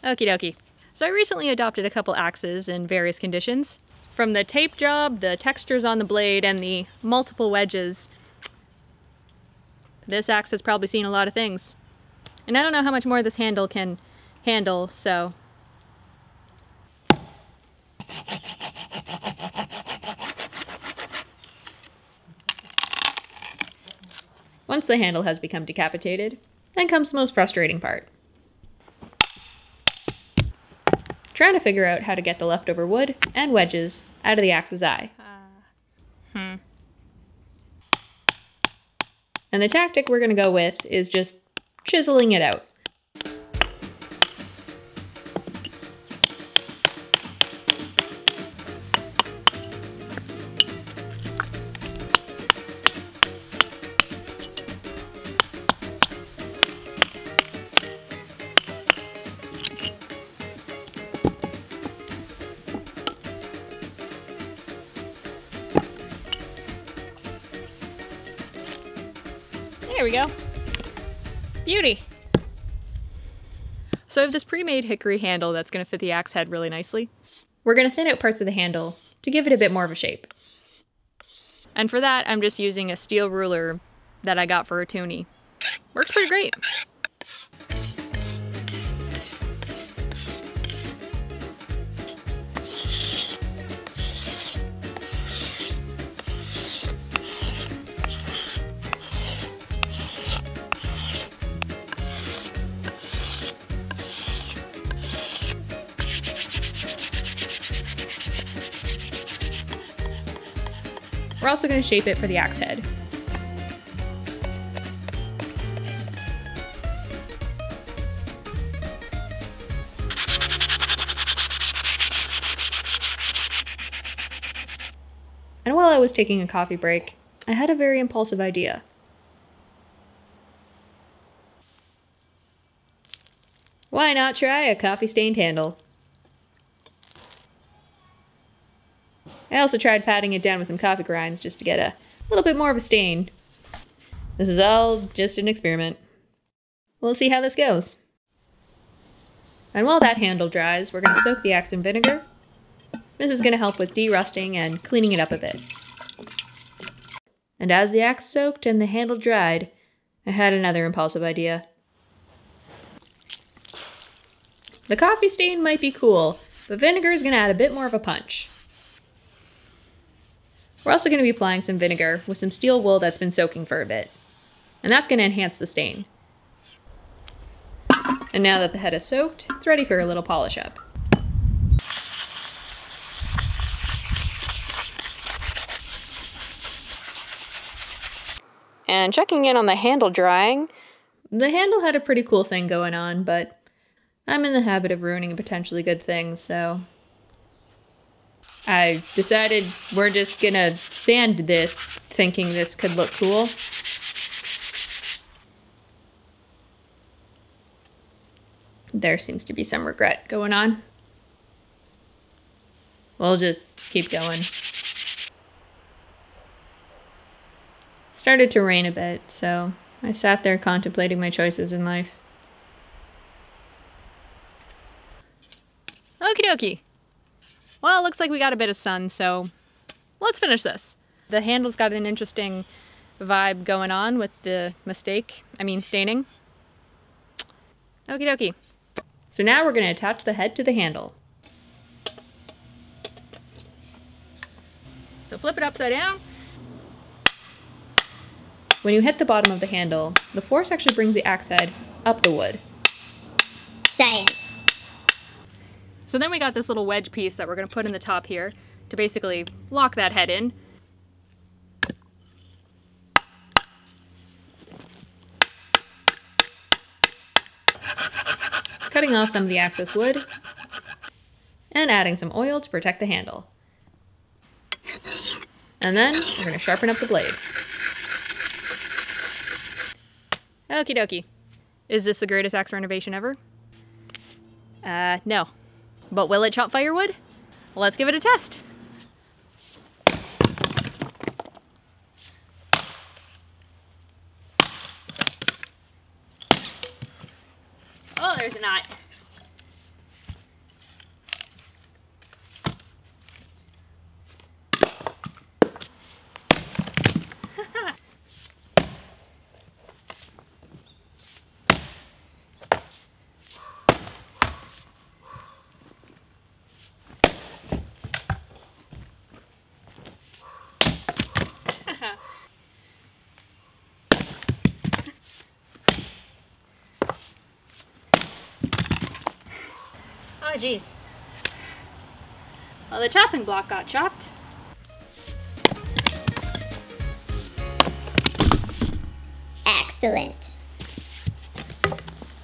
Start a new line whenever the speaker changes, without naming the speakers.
Okie dokie. So I recently adopted a couple axes in various conditions. From the tape job, the textures on the blade, and the multiple wedges, this axe has probably seen a lot of things. And I don't know how much more this handle can handle, so... Once the handle has become decapitated, then comes the most frustrating part. Trying to figure out how to get the leftover wood and wedges out of the axe's eye. And the tactic we're going to go with is just chiseling it out. There we go. Beauty. So I have this pre-made hickory handle that's going to fit the axe head really nicely. We're going to thin out parts of the handle to give it a bit more of a shape. And for that, I'm just using a steel ruler that I got for a toonie. Works pretty great. We're also going to shape it for the axe head. And while I was taking a coffee break, I had a very impulsive idea. Why not try a coffee-stained handle? I also tried patting it down with some coffee grinds just to get a little bit more of a stain. This is all just an experiment. We'll see how this goes. And while that handle dries, we're going to soak the axe in vinegar. This is going to help with de-rusting and cleaning it up a bit. And as the axe soaked and the handle dried, I had another impulsive idea. The coffee stain might be cool, but vinegar is going to add a bit more of a punch. We're also going to be applying some vinegar with some steel wool that's been soaking for a bit. And that's going to enhance the stain. And now that the head is soaked, it's ready for a little polish up. And checking in on the handle drying, the handle had a pretty cool thing going on, but I'm in the habit of ruining a potentially good thing, so I decided we're just gonna sand this, thinking this could look cool. There seems to be some regret going on. We'll just keep going. Started to rain a bit, so I sat there contemplating my choices in life. Okie dokie. Well, it looks like we got a bit of sun, so let's finish this. The handle's got an interesting vibe going on with the staining. Okie dokie. So now we're going to attach the head to the handle. So flip it upside down. When you hit the bottom of the handle, the force actually brings the axe head up the wood.
Science.
So then we got this little wedge piece that we're going to put in the top here to basically lock that head in. Cutting off some of the excess wood and adding some oil to protect the handle. And then we're going to sharpen up the blade. Okie dokie. Is this the greatest axe renovation ever? No. But will it chop firewood? Let's give it a test. Oh, there's a knot. jeez. Well, the chopping block got chopped.
Excellent.